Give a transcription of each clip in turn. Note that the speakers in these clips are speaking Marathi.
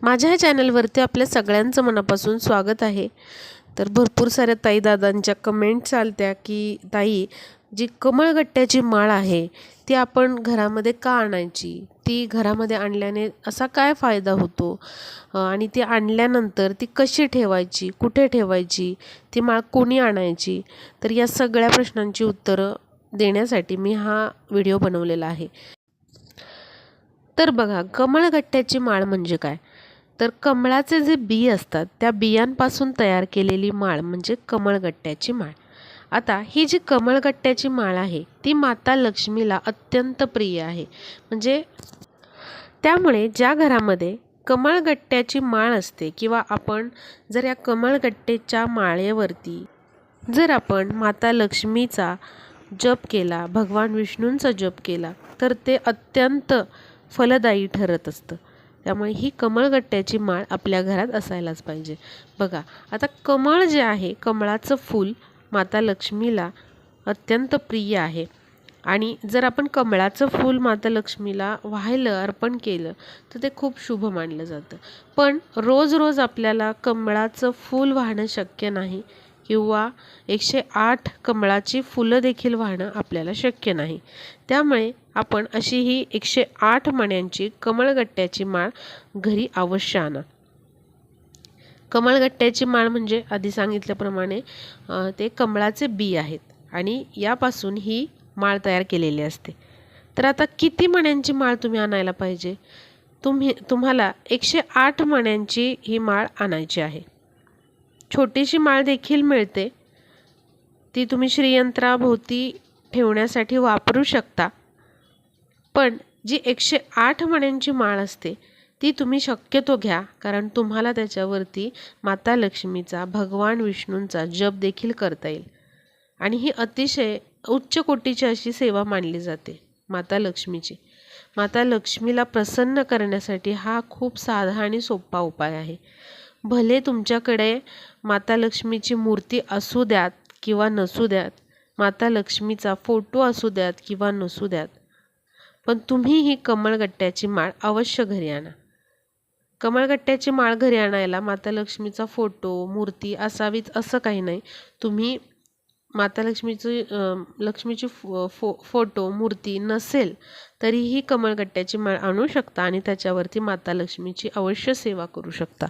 माझ्या ह्या चॅनलवरती आपल्या सगळ्यांचं मनापासून स्वागत आहे। तर भरपूर साऱ्या ताई दादांच्या कमेंट्स आलत्या की ताई, जी कमळगट्ट्याची माळ आहे ती आपण घरामध्ये का आणायची, ती घरामध्ये आणल्याने असा काय फायदा होतो, आणि ती आणल्यानंतर ती कशी ठेवायची, कुठे ठेवायची, ती माळ कोणी आणायची। तर या सगळ्या प्रश्नांची उत्तरं देण्यासाठी मी हा व्हिडिओ बनवलेला आहे। तर बघा, कमळगट्ट्याची माळ म्हणजे काय, तर कमळाचे जे बी असतात त्या बियांपासून तयार केलेली माळ म्हणजे कमळगट्ट्याची माळ। आता ही जी कमळगट्ट्याची माळ आहे ती माता लक्ष्मीला अत्यंत प्रिय आहे। म्हणजे त्यामुळे ज्या घरामध्ये कमळगट्ट्याची माळ असते किंवा आपण जर या कमळगट्ट्याच्या माळेवरती जर आपण माता लक्ष्मीचा जप केला, भगवान विष्णूंचा जप केला, तर ते अत्यंत फलदायी ठरत असतं। त्यामुळे ही कमळगट्ट्याची माळ आपल्या घरात असायलाच पाहिजे। बघा, आता कमळ जे आहे, कमळाचं फूल माता लक्ष्मीला अत्यंत प्रिय आहे आणि जर आपण कमळाचं फूल माता लक्ष्मीला वाहिलं, अर्पण केलं तर ते खूप शुभ मानलं जातं। पण रोज रोज आपल्याला कमळाचं फूल वाहणं शक्य नाही किंवा 108 कमळाची फुलं देखील वाहणं आपल्याला शक्य नाही। त्यामुळे आपण अशी ही 108 मण्यांची कमळगट्ट्याची माळ घरी अवश्य आणा। कमळगट्ट्याची माळ म्हणजे आधी सांगितल्याप्रमाणे ते कमळाचे बी आहेत आणि यापासून ही माळ तयार केलेली असते। तर आता किती मण्यांची माळ तुम्ही आणायला पाहिजे, तुम्हाला 108 मण्यांची ही माळ आणायची आहे। छोटीशी माळ देखील मिळते, ती तुम्ही श्रीयंत्राभोवती ठेवण्यासाठी वापरू शकता। पण जी 108 मण्यांची माळ असते ती तुम्ही शक्यतो घ्या, कारण तुम्हाला त्याच्यावरती माता लक्ष्मीचा, भगवान विष्णूंचा जप देखील करता येईल आणि ही अतिशय उच्च कोटीची अशी सेवा मानली जाते माता लक्ष्मीची। माता लक्ष्मीला प्रसन्न करण्यासाठी हा खूप साधा आणि सोपा उपाय आहे। भले तुमच्याकडे माता लक्ष्मीची मूर्ती असू द्यात किंवा नसू द्यात, माता लक्ष्मीचा फोटो असू द्यात किंवा नसू द्यात, पण तुम्ही ही कमळगट्ट्याची माळ अवश्य घरी आणा। कमळगट्ट्याची माळ घरी आणायला माता लक्ष्मीचा फोटो, मूर्ती असावीच असं काही नाही। तुम्ही माता लक्ष्मीची फोटो, मूर्ती नसेल तरीही कमळगट्ट्याची माळ आणू शकता आणि त्याच्यावरती माता लक्ष्मीची अवश्य सेवा करू शकता।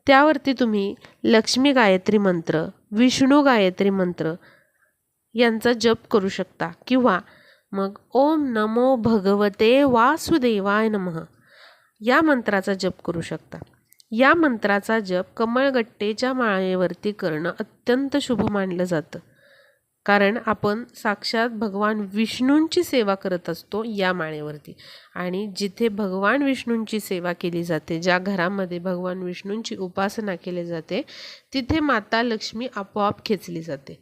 त्यावरती तुम्ही लक्ष्मी गायत्री मंत्र, विष्णू गायत्री मंत्र यांचा जप करू शकता किंवा मग ओम नमो भगवते वासुदेवाय नमः या मंत्राचा जप करू शकता। या मंत्राचा जप कमळगट्टेच्या माळेवरती करणं अत्यंत शुभ मानलं जातं, कारण आपण साक्षात भगवान विष्णूंची सेवा करत असतो या माळेवरती। आणि जिथे भगवान विष्णूंची सेवा केली जाते, ज्या घरामध्ये भगवान विष्णूंची उपासना केली जाते, तिथे माता लक्ष्मी आपोआप खेचली जाते।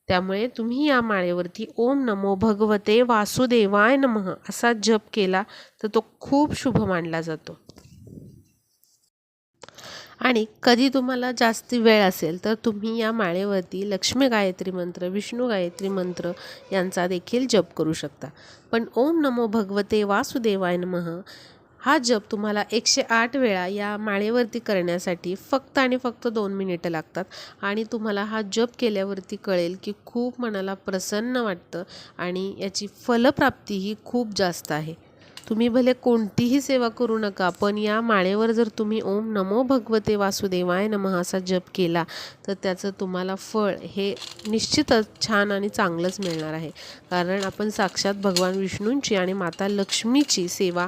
त्यामुळे तुम्ही या माळेवरती ओम नमो भगवते वासुदेवाय नमः असा जप केला तर तो खूप शुभ मानला जातो। आणि कधी तुम्हाला जास्ती वेळ असेल तर तुम्ही या माळेवरती लक्ष्मी गायत्री मंत्र, विष्णू गायत्री मंत्र यांचा देखील जप करू शकता। पण ओम नमो भगवते वासुदेवाय नमः हा जप तुम्हाला 108 वेळा या माळेवरती करण्यासाठी फक्त आणि फक्त 2 मिनिटं लागतात आणि तुम्हाला हा जप केल्यावरती कळेल की खूप मनाला प्रसन्न वाटतं आणि याची फलप्राप्ती ही खूप जास्त आहे। तुम्ही भले कोणतीही सेवा करू नका, पण या माळेवर जर तुम्ही ओम नमो भगवते वासुदेवाय नमः असा जप केला तर त्याचं तुम्हाला फळ हे निश्चितच छान आणि चांगलंच मिळणार आहे। कारण आपण साक्षात भगवान विष्णूंची आणि माता लक्ष्मीची सेवा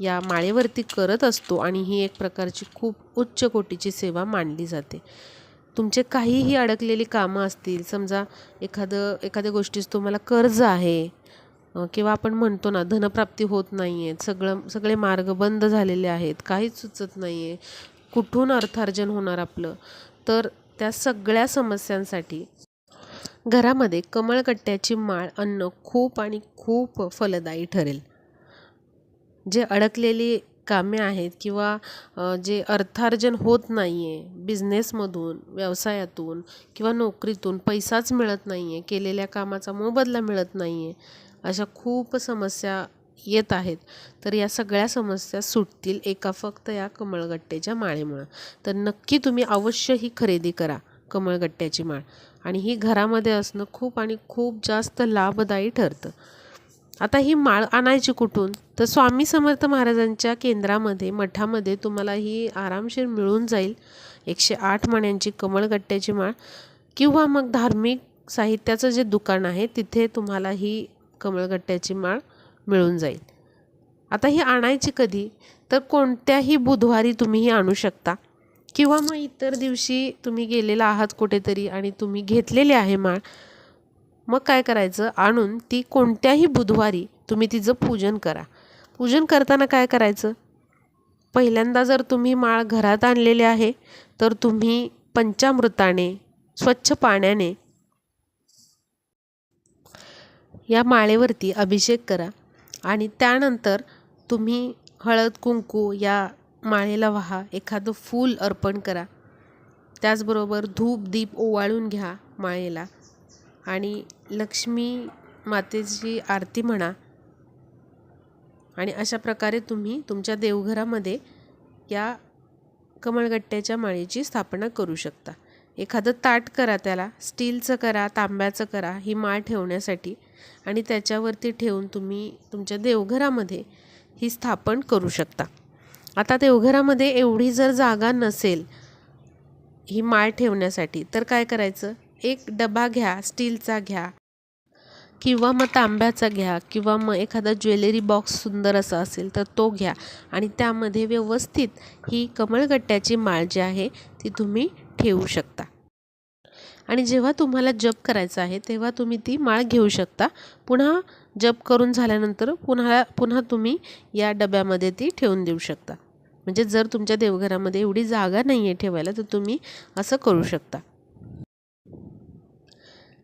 या माळेवरती करत असतो आणि ही एक प्रकारची खूप उच्च कोटीची सेवा मानली जाते। तुमचे काहीही अडकलेली कामं असतील, समजा एखाद्या गोष्टीस तुम्हाला कर्ज आहे किंवा आपण म्हणतो ना धनप्राप्ती होत नाही आहे, सगळे मार्ग बंद झालेले आहेत, काहीच सुचत नाही आहे, कुठून अर्थार्जन होणार आपलं, तर त्या सगळ्या समस्यांसाठी घरामध्ये कमळगट्ट्याची माळ आणणं खूप आणि खूप फलदायी ठरेल। जे अडकलेली कामे आहेत किंवा जे अर्थार्जन होत नाही आहे, बिझनेसमधून, व्यवसायातून किंवा नोकरीतून पैसाच मिळत नाही आहे, केलेल्या कामाचा मोबदला मिळत नाही आहे, अशा खूप समस्या येत आहेत, तर या सगळ्या समस्या सुटतील एका फक्त या कमळगट्ट्याच्या माळेमुळं. तर नक्की तुम्ही अवश्य ही खरेदी करा कमळगट्ट्याची माळ, आणि ही घरामध्ये असणं खूप आणि खूप जास्त लाभदायी ठरतं. आता ही माळ आणायची कुठून? तर स्वामी समर्थ महाराजांच्या केंद्रामध्ये, मठामध्ये तुम्हाला ही आरामशीर मिळून जाईल 108 मण्यांची कमळगट्ट्याची माळ, किंवा मग धार्मिक साहित्याचं जे दुकान आहे तिथे तुम्हाला ही कमळगट्ट्याची माळ मिळून जाईल. आता ही आणायची कधी? तर कोणत्याही बुधवारी तुम्ही ही आणू शकता, किंवा मग इतर दिवशी तुम्ही गेलेला आहात कुठेतरी आणि तुम्ही घेतलेली आहे माळ, मग काय करायचं, आणून ती कोणत्याही बुधवारी तुम्ही तिचं पूजन करा. पूजन करताना काय करायचं, पहिल्यांदा जर तुम्ही माळ घरात आणलेली आहे तर तुम्ही पंचामृताने, स्वच्छ पाण्याने या माळेवरती अभिषेक करा, आणि त्यानंतर तुम्ही हळद कुंकू या माळेला वाहा, एखादं फूल अर्पण करा, त्याचबरोबर धूप दीप ओवाळून घ्या माळेला, आणि लक्ष्मी मातेची आरती म्हणा, आणि अशा प्रकारे तुम्ही तुमच्या देवघरामध्ये या कमळगट्ट्याच्या माळेची स्थापना करू शकता. एखादं ताट करा, त्याला स्टीलचं करा, तांब्याचं करा ही माळ ठेवण्यासाठी, आणि त्याच्यावरती ठेवून तुम्ही तुमच्या देवघरामध्ये ही स्थापन करू शकता. आता देवघरामध्ये एवढी जर जागा नसेल ही माळ ठेवण्यासाठी, तर काय करायचं, एक डबा घ्या, स्टीलचा घ्या किंवा मग तांब्याचा घ्या, किंवा मग एखादा ज्वेलरी बॉक्स सुंदर असा असेल तर तो घ्या, आणि त्यामध्ये व्यवस्थित ही कमळगट्ट्याची माळ जी आहे ती तुम्ही ठेवू शकता. आणि जेव्हा तुम्हाला जप करायचा आहे तेव्हा तुम्ही ती माळ घेऊ शकता. पुन्हा जप करून झाल्यानंतर पुन्हा तुम्ही या डब्यामध्ये ती ठेवून देऊ शकता. म्हणजे जर तुमच्या देवघरामध्ये एवढी जागा नाही आहे ठेवायला, तर तुम्ही असं करू शकता.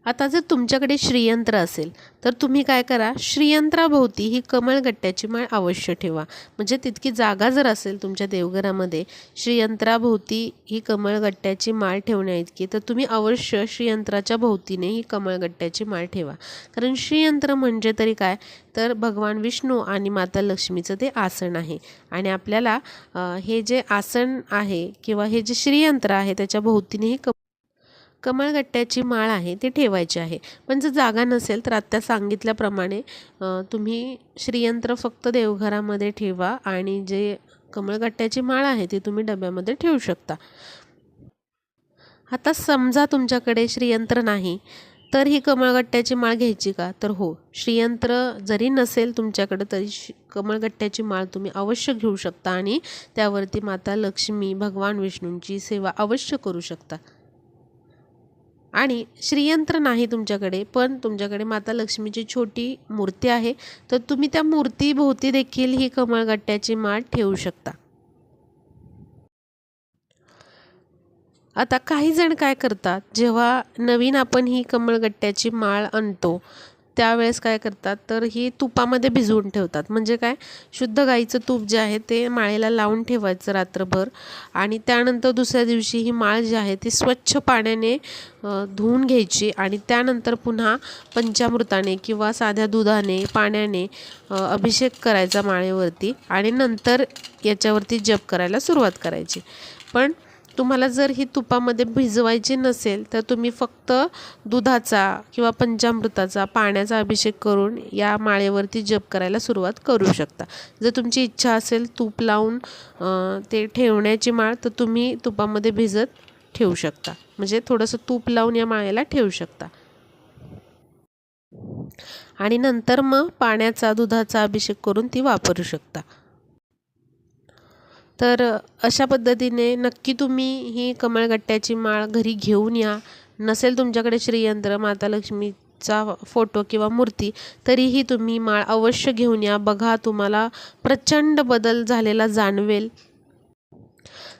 आता जर तुमच्याकडे श्रीयंत्र असेल तर तुम्ही काय करा, श्रीयंत्राभोवती ही कमळगट्ट्याची माळ अवश्य ठेवा. म्हणजे तितकी जागा जर असेल तुमच्या देवघरामध्ये श्रीयंत्राभोवती ही कमळगट्ट्याची माळ ठेवण्याइतकी, तर तुम्ही अवश्य श्रीयंत्राच्या भोवतीने ही कमळगट्ट्याची माळ ठेवा. कारण श्रीयंत्र म्हणजे तरी काय, तर भगवान विष्णू आणि माता लक्ष्मीचं ते आसन आहे, आणि आपल्याला हे जे आसन आहे किंवा हे जे श्रीयंत्र आहे त्याच्या भोवतीने ही कमळगट्ट्याची माळ आहे ती ठेवायची आहे. पण जर जागा नसेल तर आत्ता सांगितल्याप्रमाणे तुम्ही श्रीयंत्र फक्त देवघरामध्ये ठेवा, आणि जे कमळगट्ट्याची माळ आहे ती तुम्ही डब्यामध्ये ठेवू शकता. आता समजा तुमच्याकडे श्रीयंत्र नाही, तर ही कमळगट्ट्याची माळ घ्यायची का? तर हो, श्रीयंत्र जरी नसेल तुमच्याकडे तरी कमळगट्ट्याची माळ तुम्ही अवश्य घेऊ शकता, आणि त्यावरती माता लक्ष्मी, भगवान विष्णूंची सेवा अवश्य करू शकता. आणि श्रीयंत्र नाही तुमच्याकडे, पण तुमच्याकडे माता लक्ष्मीची छोटी मूर्ती आहे, तर तुम्ही त्या मूर्तीभोवती देखील ही कमळगट्ट्याची माळ ठेवू शकता. आता काही जण काय करतात, जेव्हा नवीन आपण ही कमळगट्ट्याची माळ आणतो त्यावेळेस काय करतात, तर ही तुपामध्ये भिजवून ठेवतात. म्हणजे काय, शुद्ध गाईचं तूप जे आहे ते माळेला लावून ठेवायचं रात्रभर, आणि त्यानंतर दुसऱ्या दिवशी ही माळ जी आहे ती स्वच्छ पाण्याने धुवून घ्यायची, आणि त्यानंतर पुन्हा पंचामृताने किंवा साध्या दुधाने, पाण्याने अभिषेक करायचा माळेवरती, आणि नंतर याच्यावरती जप करायला सुरुवात करायची. पण तुम्हाला जर ही तुपामध्ये भिजवायची नसेल तर तुम्ही फक्त दुधाचा किंवा पंचामृताचा, पाण्याचा अभिषेक करून या माळेवरती जप करायला सुरुवात करू शकता. जर तुमची इच्छा असेल तूप लावून ते ठेवण्याची माळ, तर तुम्ही तुपामध्ये भिजत ठेवू शकता. म्हणजे थोडंसं तूप लावून या माळेला ठेवू शकता, आणि नंतर मग पाण्याचा, दुधाचा अभिषेक करून ती वापरू शकता. तर अशा पद्धतीने नक्की तुम्ही ही कमळगट्ट्याची माळ घरी घेऊन या. नसेल तुमच्याकडे श्रीयंत्र, माता लक्ष्मीचा फोटो किंवा मूर्ती, तरीही तुम्ही माळ अवश्य घेऊन या. बघा, तुम्हाला प्रचंड बदल झालेला जाणवेल.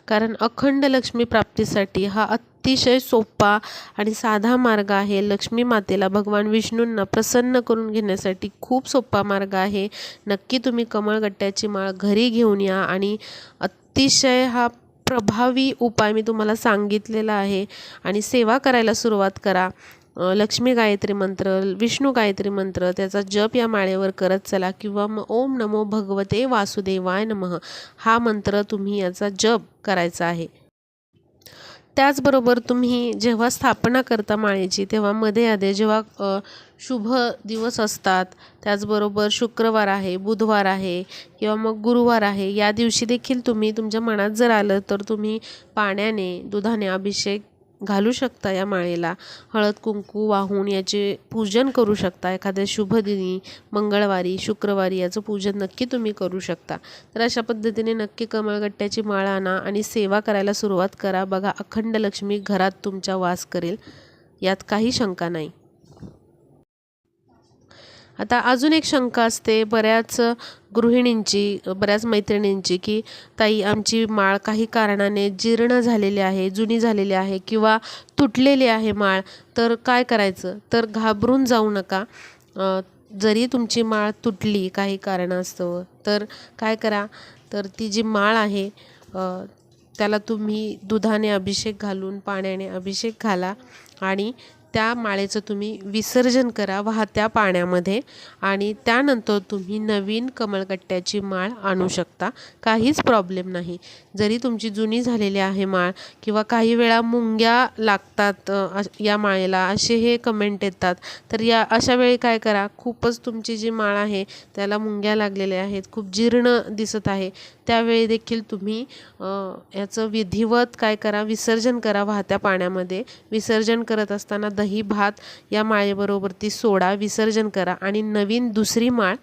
कारण अखंड लक्ष्मी प्राप्तीसाठी हा अतिशय सोपा आणि साधा मार्ग आहे. लक्ष्मी मातेला, भगवान विष्णूंना प्रसन्न करून घेण्यासाठी खूप सोपा मार्ग आहे. नक्की तुम्ही कमळगट्ट्याची माळ घरी घेऊन या, आणि अतिशय हा प्रभावी उपाय मी तुम्हाला सांगितलेला आहे, आणि सेवा करायला सुरुवात करा. लक्ष्मी गायत्री मंत्र, विष्णू गायत्री मंत्र त्याचा जप या माळेवर करत चला, किंवा मग ओम नमो भगवते वासुदेवाय नमः हा मंत्र तुम्ही याचा जप करायचा आहे. त्याचबरोबर तुम्ही जेव्हा स्थापना करता माळेची, तेव्हा मध्ये जेव्हा शुभ दिवस असतात, त्याचबरोबर शुक्रवार आहे, बुधवार आहे किंवा मग गुरुवार आहे, या दिवशी देखील तुम्ही तुमच्या मनात जर आलं तर तुम्ही पाण्याने, दुधाने अभिषेक घालू शकता या माळेला. हळद कुंकू वाहून याचे पूजन करू शकता. एखाद्या शुभ दिनी, मंगळवारी, शुक्रवारी याचं पूजन नक्की तुम्ही करू शकता. तर अशा पद्धतीने नक्की कमळगट्ट्याची माळ आणा आणि सेवा करायला सुरुवात करा. बघा, अखंड लक्ष्मी घरात तुमच्या वास करेल, यात काही शंका नाही. आता अजून एक शंका असते बऱ्याच गृहिणींची, बऱ्याच मैत्रिणींची, की ताई आमची माळ काही कारणाने जीर्ण झालेली आहे, जुनी झालेली आहे किंवा तुटलेली आहे माळ, तर काय करायचं? तर घाबरून जाऊ नका. जरी तुमची माळ तुटली काही कारणास्तव, तर काय करा, तर ती जी माळ आहे त्याला तुम्ही दुधाने अभिषेक घालून, पाण्याने अभिषेक घाला आणि त्या माळेचं तुम्ही विसर्जन करा वाहत्या पाण्यामध्ये, आणि त्यानंतर तुम्ही नवीन कमळगट्ट्याची माळ आणू शकता. काहीच प्रॉब्लेम नाही. जरी तुमची जुनी झालेली आहे माळ किंवा काही वेळा मुंग्या लागतात या माळेला, असे हे कमेंट येतात, तर या अशा वेळी काय करा, खूपच तुमची जी माळ आहे त्याला मुंग्या लागलेल्या आहेत, खूप जीर्ण दिसत आहे, त्यावेळी देखील तुम्ही याचं विधिवत काय करा, विसर्जन करा वाहत्या पाण्यामध्ये. विसर्जन करत असताना दही भात या माळेबरोबर सोडा, विसर्जन करा आणि नवीन दुसरी माळ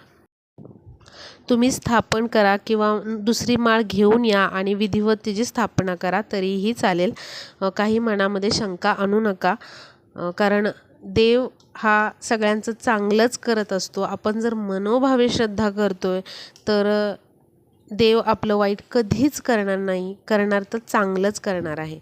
तुम्ही स्थापन करा किंवा दुसरी माळ घेऊन या आणि विधिवत तिची स्थापना करा, तरीही चालेल. काही मनामध्ये शंका आणू नका, कारण देव हा सगळ्यांचं चांगलंच करत असतो. आपण जर मनोभावे श्रद्धा करतोय तर देव आपलं वाईट कधीच करणार नाही, करणार तर चांगलंच करणार आहे.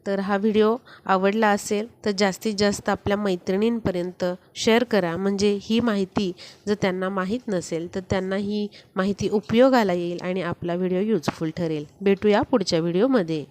तर हा व्हिडिओ आवडला असेल तर जास्तीत जास्त आपल्या मैत्रिणींपर्यंत शेअर करा, म्हणजे ही माहिती जर त्यांना माहीत नसेल तर त्यांना ही माहिती उपयोगाला येईल आणि आपला व्हिडिओ युजफुल ठरेल. भेटूया पुढच्या व्हिडिओमध्ये.